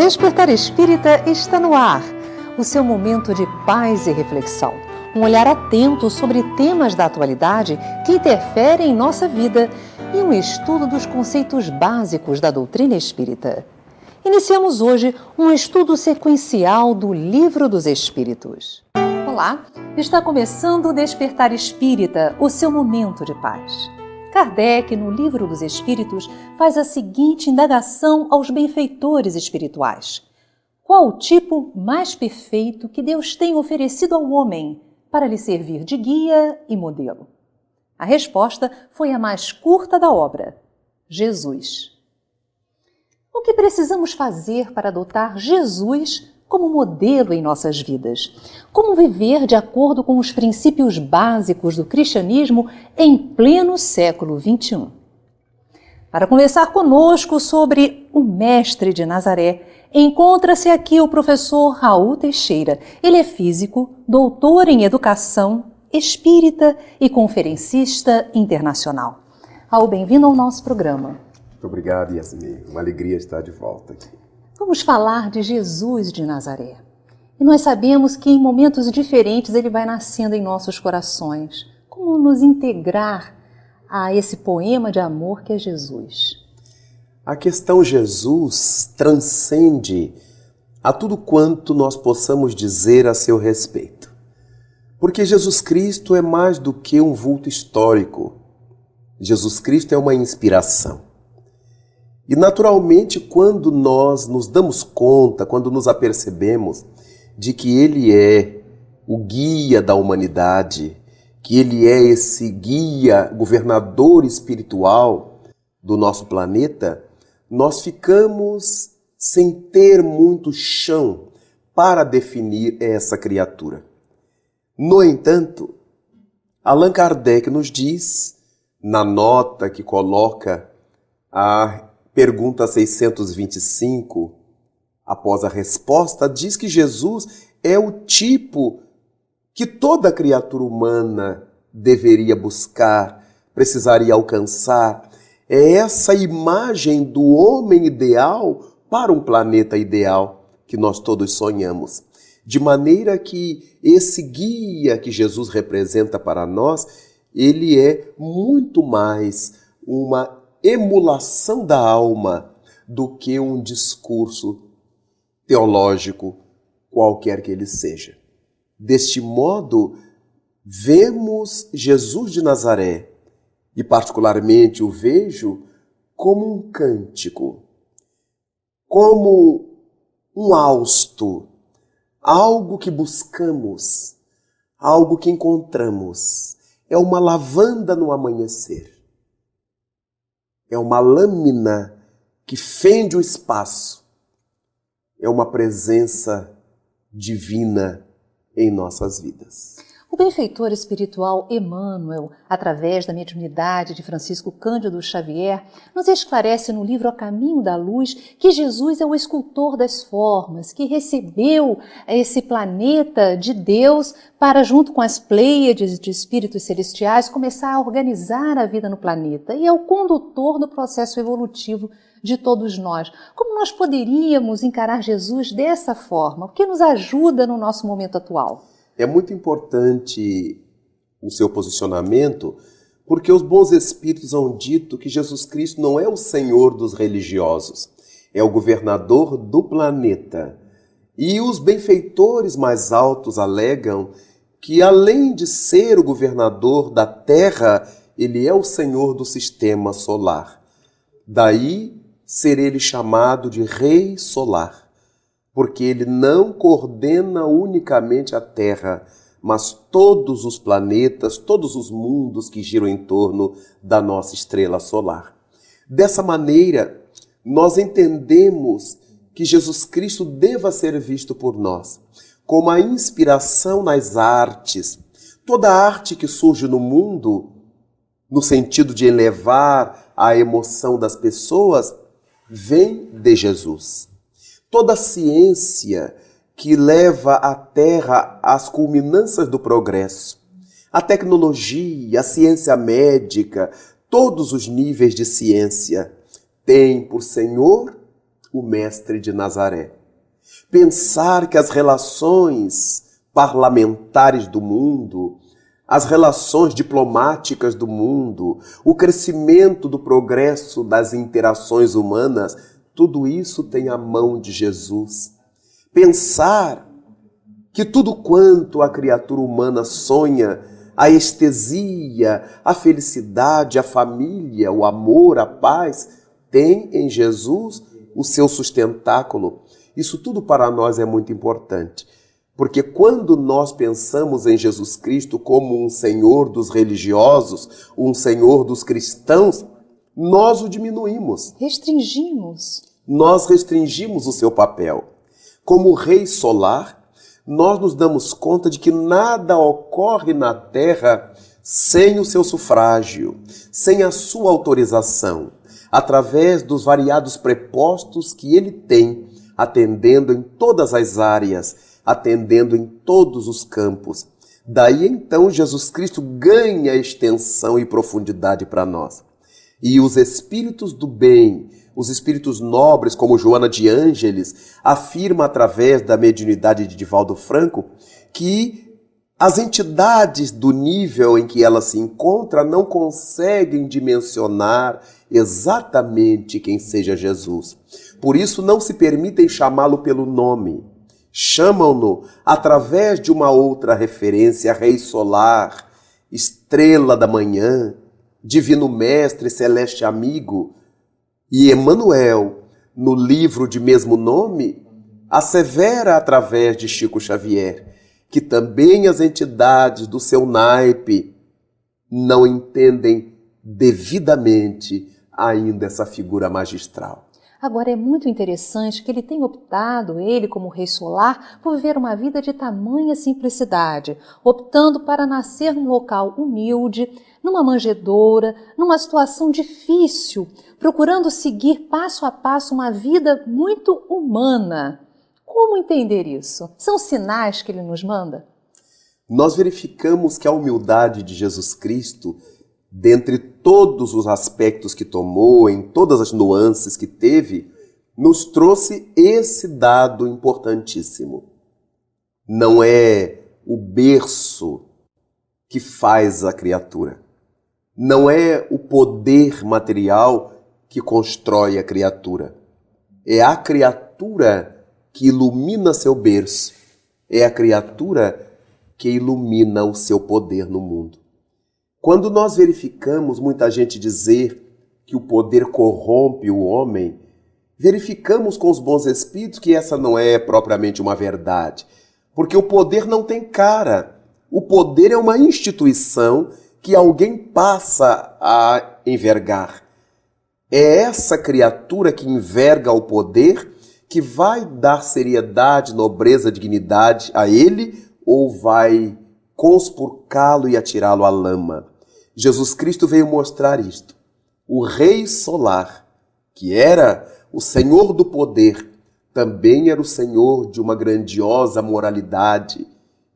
Despertar Espírita está no ar, o seu momento de paz e reflexão. Um olhar atento sobre temas da atualidade que interferem em nossa vida e um estudo dos conceitos básicos da doutrina espírita. Iniciamos hoje um estudo sequencial do Livro dos Espíritos. Olá, está começando o Despertar Espírita, o seu momento de paz. Kardec, no Livro dos Espíritos, faz a seguinte indagação aos benfeitores espirituais. Qual o tipo mais perfeito que Deus tem oferecido ao homem para lhe servir de guia e modelo? A resposta foi a mais curta da obra: Jesus. O que precisamos fazer para adotar Jesus como modelo em nossas vidas? Como viver de acordo com os princípios básicos do cristianismo em pleno século XXI? Para conversar conosco sobre o Mestre de Nazaré, encontra-se aqui o professor Raul Teixeira. Ele é físico, doutor em educação, espírita e conferencista internacional. Raul, bem-vindo ao nosso programa. Muito obrigado, Yasmin. Uma alegria estar de volta aqui. Vamos falar de Jesus de Nazaré. E nós sabemos que em momentos diferentes ele vai nascendo em nossos corações. Como nos integrar a esse poema de amor que é Jesus? A questão Jesus transcende a tudo quanto nós possamos dizer a seu respeito. Porque Jesus Cristo é mais do que um vulto histórico. Jesus Cristo é uma inspiração. E naturalmente, quando nós nos damos conta, quando nos apercebemos de que Ele é o guia da humanidade, que Ele é esse guia, governador espiritual do nosso planeta, nós ficamos sem ter muito chão para definir essa criatura. No entanto, Allan Kardec nos diz, na nota que coloca a pergunta 625, após a resposta, diz que Jesus é o tipo que toda criatura humana deveria buscar, precisaria alcançar. É essa imagem do homem ideal para um planeta ideal que nós todos sonhamos. De maneira que esse guia que Jesus representa para nós, ele é muito mais uma emulação da alma do que um discurso teológico qualquer que ele seja. Deste modo, vemos Jesus de Nazaré, e particularmente o vejo como um cântico, como um hausto, algo que buscamos, algo que encontramos. É uma lavanda no amanhecer. É uma lâmina que fende o espaço. É uma presença divina em nossas vidas. O benfeitor espiritual Emmanuel, através da mediunidade de Francisco Cândido Xavier, nos esclarece no livro A Caminho da Luz que Jesus é o escultor das formas, que recebeu esse planeta de Deus para, junto com as pleiades de espíritos celestiais, começar a organizar a vida no planeta. E é o condutor do processo evolutivo de todos nós. Como nós poderíamos encarar Jesus dessa forma? O que nos ajuda no nosso momento atual? É muito importante o seu posicionamento, porque os bons espíritos hão dito que Jesus Cristo não é o Senhor dos religiosos, é o governador do planeta. E os benfeitores mais altos alegam que, além de ser o governador da Terra, ele é o Senhor do sistema solar. Daí ser ele chamado de Rei Solar, porque ele não coordena unicamente a Terra, mas todos os planetas, todos os mundos que giram em torno da nossa estrela solar. Dessa maneira, nós entendemos que Jesus Cristo deva ser visto por nós como a inspiração nas artes. Toda arte que surge no mundo, no sentido de elevar a emoção das pessoas, vem de Jesus. Toda ciência que leva a Terra às culminâncias do progresso, a tecnologia, a ciência médica, todos os níveis de ciência têm por senhor o Mestre de Nazaré. Pensar que as relações parlamentares do mundo, as relações diplomáticas do mundo, o crescimento do progresso das interações humanas, tudo isso tem a mão de Jesus. Pensar que tudo quanto a criatura humana sonha, a estesia, a felicidade, a família, o amor, a paz, tem em Jesus o seu sustentáculo. Isso tudo para nós é muito importante, porque quando nós pensamos em Jesus Cristo como um Senhor dos religiosos, um Senhor dos cristãos, nós o diminuímos. Restringimos. Nós restringimos o seu papel. Como Rei solar, nós nos damos conta de que nada ocorre na Terra sem o seu sufrágio, sem a sua autorização, através dos variados prepostos que ele tem, atendendo em todas as áreas, atendendo em todos os campos. Daí então Jesus Cristo ganha extensão e profundidade para nós. E os espíritos do bem, os espíritos nobres, como Joana de Ângeles, afirma através da mediunidade de Divaldo Franco que as entidades do nível em que ela se encontra não conseguem dimensionar exatamente quem seja Jesus. Por isso não se permitem chamá-lo pelo nome. Chamam-no através de uma outra referência, Rei Solar, Estrela da Manhã, Divino Mestre, Celeste Amigo. E Emmanuel, no livro de mesmo nome, assevera através de Chico Xavier que também as entidades do seu naipe não entendem devidamente ainda essa figura magistral. Agora, é muito interessante que ele tenha optado, ele como Rei Solar, por viver uma vida de tamanha simplicidade, optando para nascer num local humilde, numa manjedoura, numa situação difícil, procurando seguir passo a passo uma vida muito humana. Como entender isso? São sinais que ele nos manda? Nós verificamos que a humildade de Jesus Cristo, dentre todos os aspectos que tomou, em todas as nuances que teve, nos trouxe esse dado importantíssimo. Não é o berço que faz a criatura. Não é o poder material que constrói a criatura. É a criatura que ilumina seu berço. É a criatura que ilumina o seu poder no mundo. Quando nós verificamos muita gente dizer que o poder corrompe o homem, verificamos com os bons espíritos que essa não é propriamente uma verdade. Porque o poder não tem cara. O poder é uma instituição que alguém passa a envergar. É essa criatura que enverga o poder que vai dar seriedade, nobreza, dignidade a ele ou vai conspurcá-lo e atirá-lo à lama. Jesus Cristo veio mostrar isto. O Rei Solar, que era o Senhor do poder, também era o Senhor de uma grandiosa moralidade,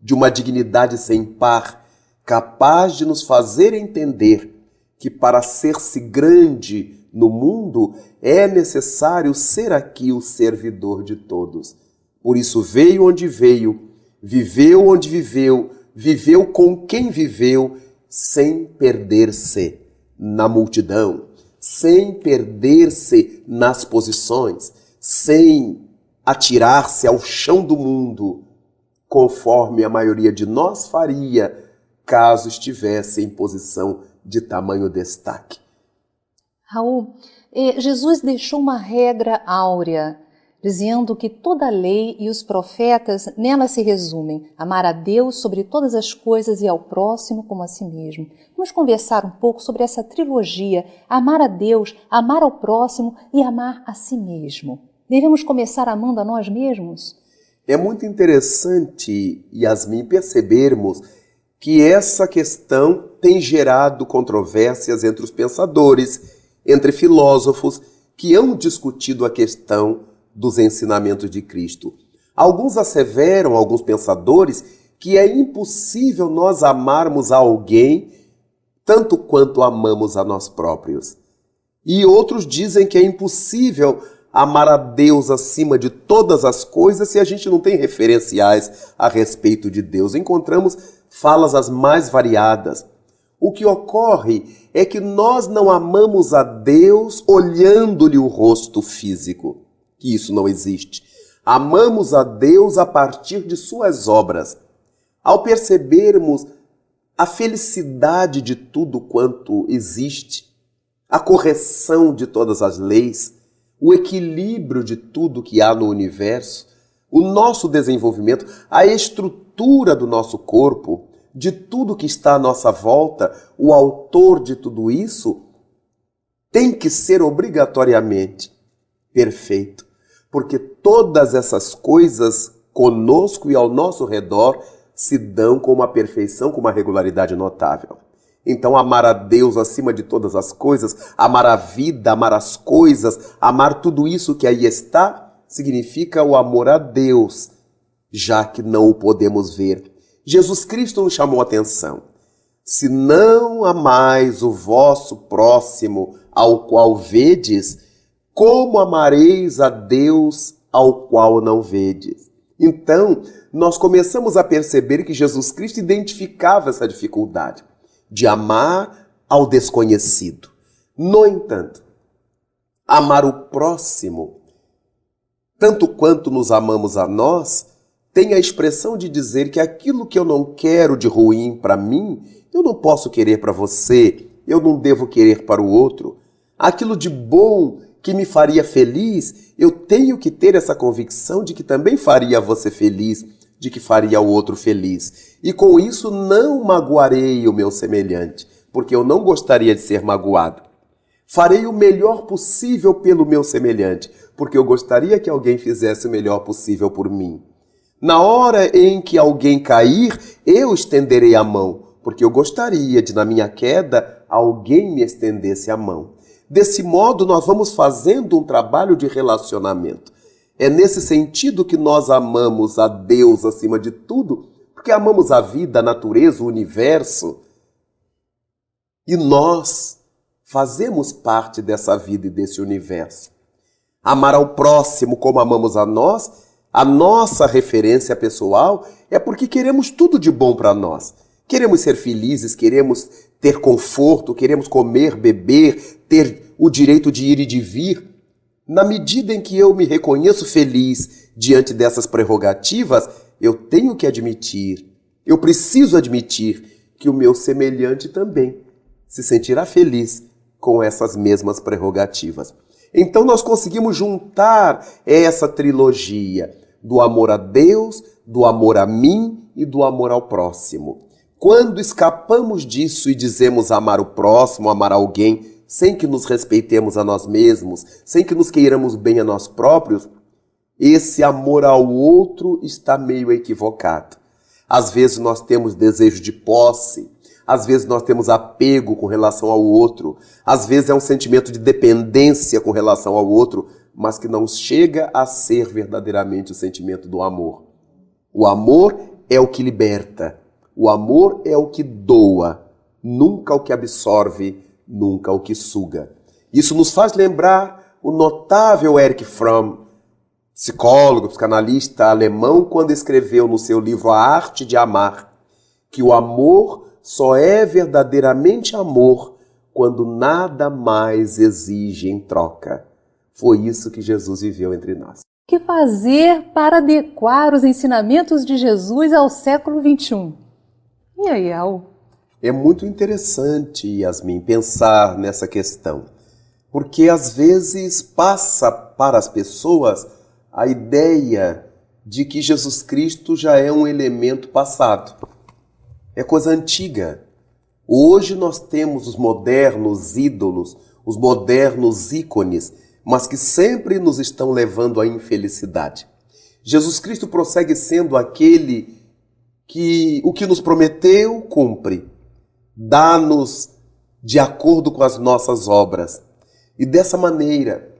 de uma dignidade sem par, capaz de nos fazer entender que para ser-se grande no mundo é necessário ser aqui o servidor de todos. Por isso veio onde veio, viveu onde viveu, viveu com quem viveu, sem perder-se na multidão, sem perder-se nas posições, sem atirar-se ao chão do mundo, conforme a maioria de nós faria, caso estivesse em posição de tamanho destaque. Raul, Jesus deixou uma regra áurea, dizendo que toda a lei e os profetas nela se resumem: amar a Deus sobre todas as coisas e ao próximo como a si mesmo. Vamos conversar um pouco sobre essa trilogia: amar a Deus, amar ao próximo e amar a si mesmo. Devemos começar amando a nós mesmos? É muito interessante, Yasmin, percebermos que essa questão tem gerado controvérsias entre os pensadores, entre filósofos que hão discutido a questão dos ensinamentos de Cristo. Alguns asseveram, alguns pensadores, que é impossível nós amarmos a alguém tanto quanto amamos a nós próprios. E outros dizem que é impossível amar a Deus acima de todas as coisas se a gente não tem referenciais a respeito de Deus? Encontramos falas as mais variadas. O que ocorre é que nós não amamos a Deus olhando-lhe o rosto físico, que isso não existe. Amamos a Deus a partir de suas obras. Ao percebermos a felicidade de tudo quanto existe, a correção de todas as leis, o equilíbrio de tudo que há no universo, o nosso desenvolvimento, a estrutura do nosso corpo, de tudo que está à nossa volta, o autor de tudo isso tem que ser obrigatoriamente perfeito, porque todas essas coisas conosco e ao nosso redor se dão com uma perfeição, com uma regularidade notável. Então, amar a Deus acima de todas as coisas, amar a vida, amar as coisas, amar tudo isso que aí está, significa o amor a Deus, já que não o podemos ver. Jesus Cristo nos chamou a atenção. Se não amais o vosso próximo ao qual vedes, como amareis a Deus ao qual não vedes? Então, nós começamos a perceber que Jesus Cristo identificava essa dificuldade de amar ao desconhecido. No entanto, amar o próximo, tanto quanto nos amamos a nós, tem a expressão de dizer que aquilo que eu não quero de ruim para mim, eu não posso querer para você, eu não devo querer para o outro. Aquilo de bom que me faria feliz, eu tenho que ter essa convicção de que também faria você feliz, de que faria o outro feliz. E com isso não magoarei o meu semelhante, porque eu não gostaria de ser magoado. Farei o melhor possível pelo meu semelhante, porque eu gostaria que alguém fizesse o melhor possível por mim. Na hora em que alguém cair, eu estenderei a mão, porque eu gostaria de, na minha queda, alguém me estendesse a mão. Desse modo, nós vamos fazendo um trabalho de relacionamento. É nesse sentido que nós amamos a Deus acima de tudo, porque amamos a vida, a natureza, o universo. E nós fazemos parte dessa vida e desse universo. Amar ao próximo como amamos a nós, a nossa referência pessoal é porque queremos tudo de bom para nós. Queremos ser felizes, queremos ter conforto, queremos comer, beber, ter o direito de ir e de vir. Na medida em que eu me reconheço feliz diante dessas prerrogativas, eu tenho que admitir, eu preciso admitir que o meu semelhante também se sentirá feliz com essas mesmas prerrogativas. Então nós conseguimos juntar essa trilogia do amor a Deus, do amor a mim e do amor ao próximo. Quando escapamos disso e dizemos amar o próximo, amar alguém, sem que nos respeitemos a nós mesmos, sem que nos queiramos bem a nós próprios, esse amor ao outro está meio equivocado. Às vezes nós temos desejo de posse, às vezes nós temos apego com relação ao outro, às vezes é um sentimento de dependência com relação ao outro, mas que não chega a ser verdadeiramente o sentimento do amor. O amor é o que liberta, o amor é o que doa, nunca o que absorve, nunca o que suga. Isso nos faz lembrar o notável Erich Fromm, psicólogo, psicanalista alemão, quando escreveu no seu livro A Arte de Amar, que o amor só é verdadeiramente amor quando nada mais exige em troca. Foi isso que Jesus viveu entre nós. O que fazer para adequar os ensinamentos de Jesus ao século XXI? E aí, Al? É muito interessante, Yasmin, pensar nessa questão, porque às vezes passa para as pessoas a ideia de que Jesus Cristo já é um elemento passado. É coisa antiga. Hoje nós temos os modernos ídolos, os modernos ícones, mas que sempre nos estão levando à infelicidade. Jesus Cristo prossegue sendo aquele que o que nos prometeu cumpre, dá-nos de acordo com as nossas obras. E dessa maneira,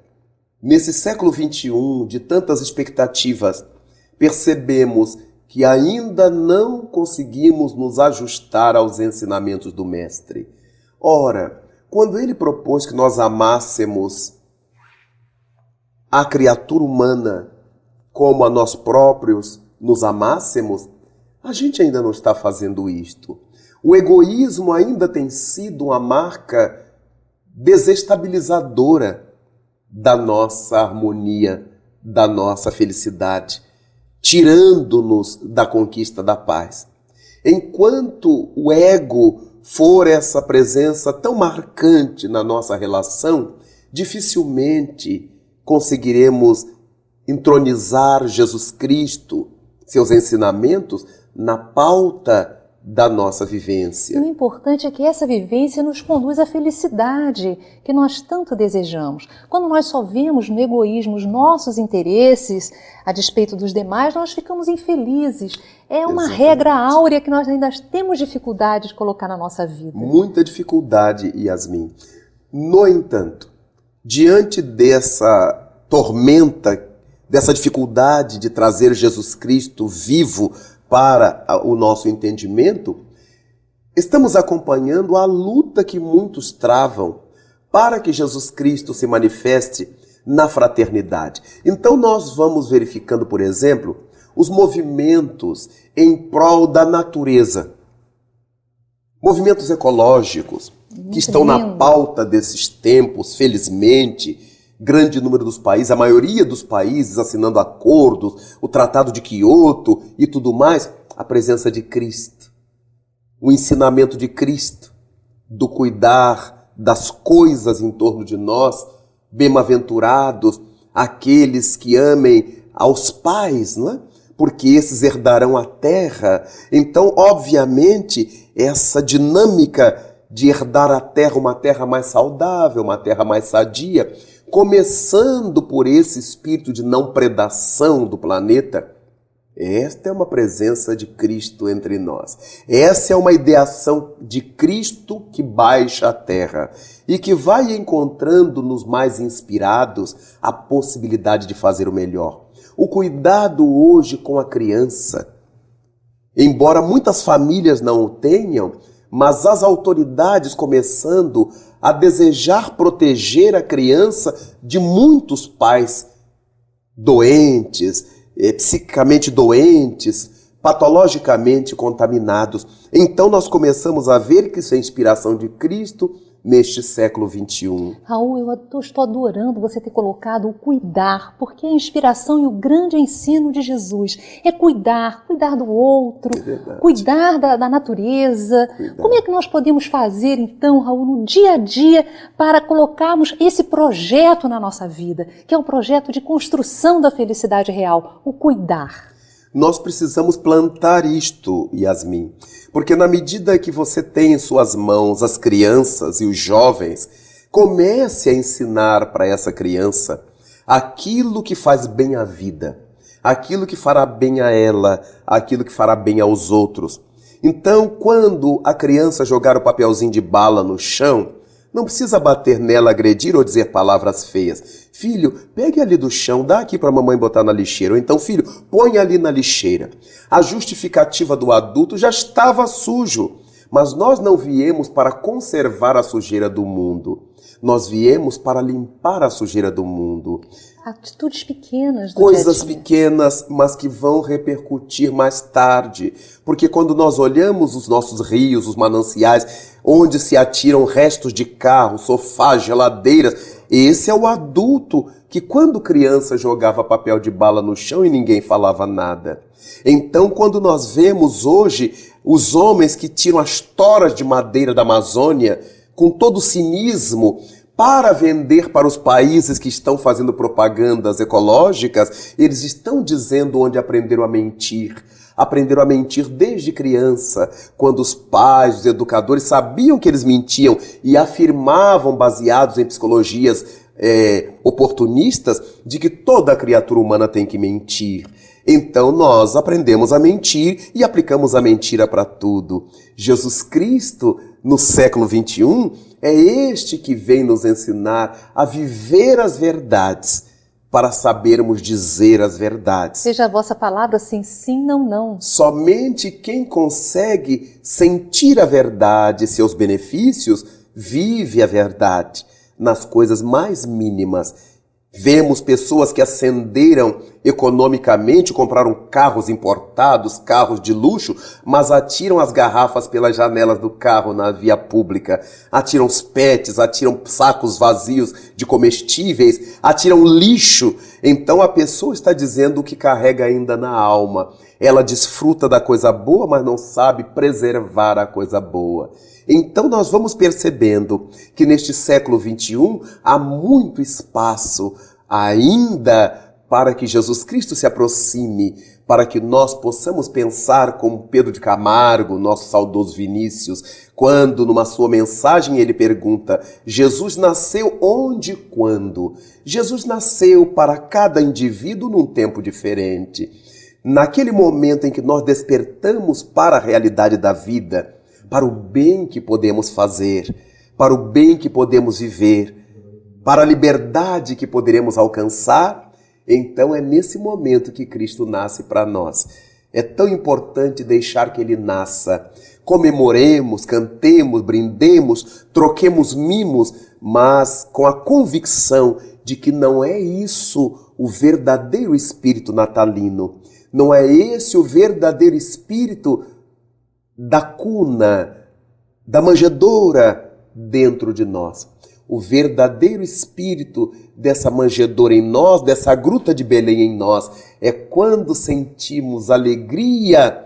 nesse século XXI, de tantas expectativas, percebemos que ainda não conseguimos nos ajustar aos ensinamentos do Mestre. Ora, quando ele propôs que nós amássemos a criatura humana como a nós próprios nos amássemos, a gente ainda não está fazendo isto. O egoísmo ainda tem sido uma marca desestabilizadora da nossa harmonia, da nossa felicidade, tirando-nos da conquista da paz. Enquanto o ego for essa presença tão marcante na nossa relação, dificilmente conseguiremos entronizar Jesus Cristo, seus ensinamentos, na pauta da nossa vivência. E o importante é que essa vivência nos conduz à felicidade que nós tanto desejamos. Quando nós só vemos no egoísmo os nossos interesses a despeito dos demais, nós ficamos infelizes. É uma regra áurea que nós ainda temos dificuldade de colocar na nossa vida. Muita dificuldade, Yasmin. No entanto, diante dessa tormenta, dessa dificuldade de trazer Jesus Cristo vivo para o nosso entendimento, estamos acompanhando a luta que muitos travam para que Jesus Cristo se manifeste na fraternidade. Então nós vamos verificando, por exemplo, os movimentos em prol da natureza. Movimentos ecológicos que estão na pauta desses tempos, felizmente. Grande número dos países, a maioria dos países assinando acordos, o Tratado de Quioto e tudo mais, a presença de Cristo, o ensinamento de Cristo, do cuidar das coisas em torno de nós, bem-aventurados aqueles que amem aos pais, não é? Porque esses herdarão a terra. Então, obviamente, essa dinâmica de herdar a terra, uma terra mais saudável, uma terra mais sadia, começando por esse espírito de não predação do planeta, esta é uma presença de Cristo entre nós. Essa é uma ideação de Cristo que baixa a terra e que vai encontrando nos mais inspirados a possibilidade de fazer o melhor. O cuidado hoje com a criança, embora muitas famílias não o tenham, mas as autoridades começando a desejar proteger a criança de muitos pais doentes, psiquicamente doentes, patologicamente contaminados. Então nós começamos a ver que isso é inspiração de Cristo neste século XXI. Raul, eu estou adorando você ter colocado o cuidar, porque a inspiração e o grande ensino de Jesus é cuidar do outro, cuidar da natureza. Como é que nós podemos fazer, então, Raul, no dia a dia, para colocarmos esse projeto na nossa vida, que é um projeto de construção da felicidade real, o cuidar? Nós precisamos plantar isto, Yasmin, porque na medida que você tem em suas mãos as crianças e os jovens, comece a ensinar para essa criança aquilo que faz bem à vida, aquilo que fará bem a ela, aquilo que fará bem aos outros. Então, quando a criança jogar o papelzinho de bala no chão, não precisa bater nela, agredir ou dizer palavras feias. Filho, pegue ali do chão, dá aqui para a mamãe botar na lixeira. Ou então, filho, põe ali na lixeira. A justificativa do adulto já estava sujo. Mas nós não viemos para conservar a sujeira do mundo. Nós viemos para limpar a sujeira do mundo. Atitudes pequenas do Coisas dia a dia. pequenas, mas que vão repercutir mais tarde. Porque quando nós olhamos os nossos rios, os mananciais, onde se atiram restos de carro, sofás, geladeiras, esse é o adulto que quando criança jogava papel de bala no chão e ninguém falava nada. Então, quando nós vemos hoje os homens que tiram as toras de madeira da Amazônia com todo o cinismo para vender para os países que estão fazendo propagandas ecológicas, eles estão dizendo onde aprenderam a mentir. Aprenderam a mentir desde criança, quando os pais, os educadores sabiam que eles mentiam e afirmavam, baseados em psicologias oportunistas, de que toda criatura humana tem que mentir. Então nós aprendemos a mentir e aplicamos a mentira para tudo. Jesus Cristo, no século XXI, é este que vem nos ensinar a viver as verdades, para sabermos dizer as verdades. Seja a vossa palavra assim, sim, não, não. Somente quem consegue sentir a verdade e seus benefícios, vive a verdade nas coisas mais mínimas. Vemos pessoas que ascenderam economicamente, compraram carros importados, carros de luxo, mas atiram as garrafas pelas janelas do carro na via pública, atiram os pets, atiram sacos vazios de comestíveis, atiram lixo. Então a pessoa está dizendo o que carrega ainda na alma. Ela desfruta da coisa boa, mas não sabe preservar a coisa boa. Então nós vamos percebendo que neste século XXI há muito espaço ainda para que Jesus Cristo se aproxime, para que nós possamos pensar como Pedro de Camargo, nosso saudoso Vinícius, quando numa sua mensagem ele pergunta: Jesus nasceu onde e quando? Jesus nasceu para cada indivíduo num tempo diferente. Naquele momento em que nós despertamos para a realidade da vida, para o bem que podemos fazer, para o bem que podemos viver, para a liberdade que poderemos alcançar, então é nesse momento que Cristo nasce para nós. É tão importante deixar que Ele nasça. Comemoremos, cantemos, brindemos, troquemos mimos, mas com a convicção de que não é isso o verdadeiro espírito natalino. Não é esse o verdadeiro espírito da cuna, da manjedoura dentro de nós. O verdadeiro espírito dessa manjedoura em nós, dessa gruta de Belém em nós, é quando sentimos alegria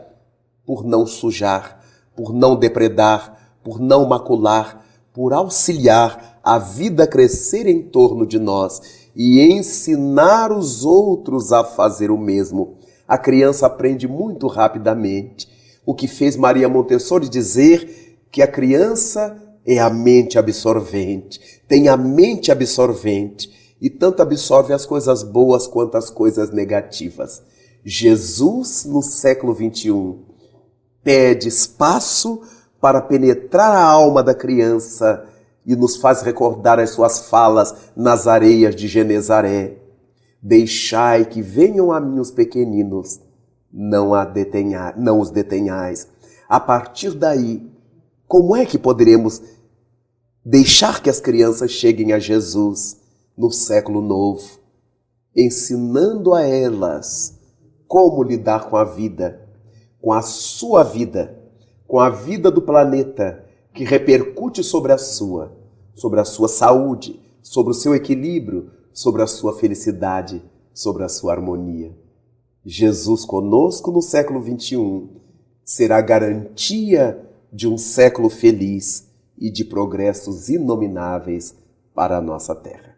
por não sujar, por não depredar, por não macular, por auxiliar a vida a crescer em torno de nós e ensinar os outros a fazer o mesmo. A criança aprende muito rapidamente. O que fez Maria Montessori dizer que a criança é a mente absorvente, tem a mente absorvente e tanto absorve as coisas boas quanto as coisas negativas. Jesus, no século XXI, pede espaço para penetrar a alma da criança e nos faz recordar as suas falas nas areias de Genezaré. Deixai que venham a mim os pequeninos, não os detenhais. A partir daí, como é que poderemos deixar que as crianças cheguem a Jesus no século novo? Ensinando a elas como lidar com a vida, com a sua vida, com a vida do planeta, que repercute sobre a sua saúde, sobre o seu equilíbrio, sobre a sua felicidade, sobre a sua harmonia. Jesus conosco no século XXI será garantia de um século feliz e de progressos inomináveis para a nossa terra.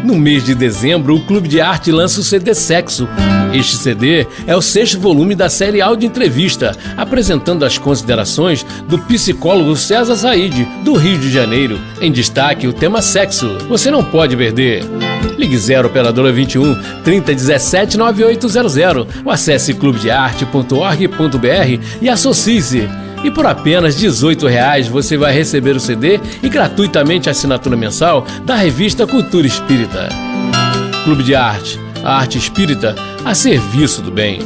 No mês de dezembro, o Clube de Arte lança o CD Sexo. Este CD é o 6º volume da série Áudio Entrevista, apresentando as considerações do psicólogo César Said, do Rio de Janeiro. Em destaque, o tema sexo. Você não pode perder. Ligue 0 Operadora 21 3017 9800 ou acesse clubedearte.org.br e associe-se. E por apenas R$18 você vai receber o CD e gratuitamente a assinatura mensal da revista Cultura Espírita. Clube de Arte, a arte espírita a serviço do bem.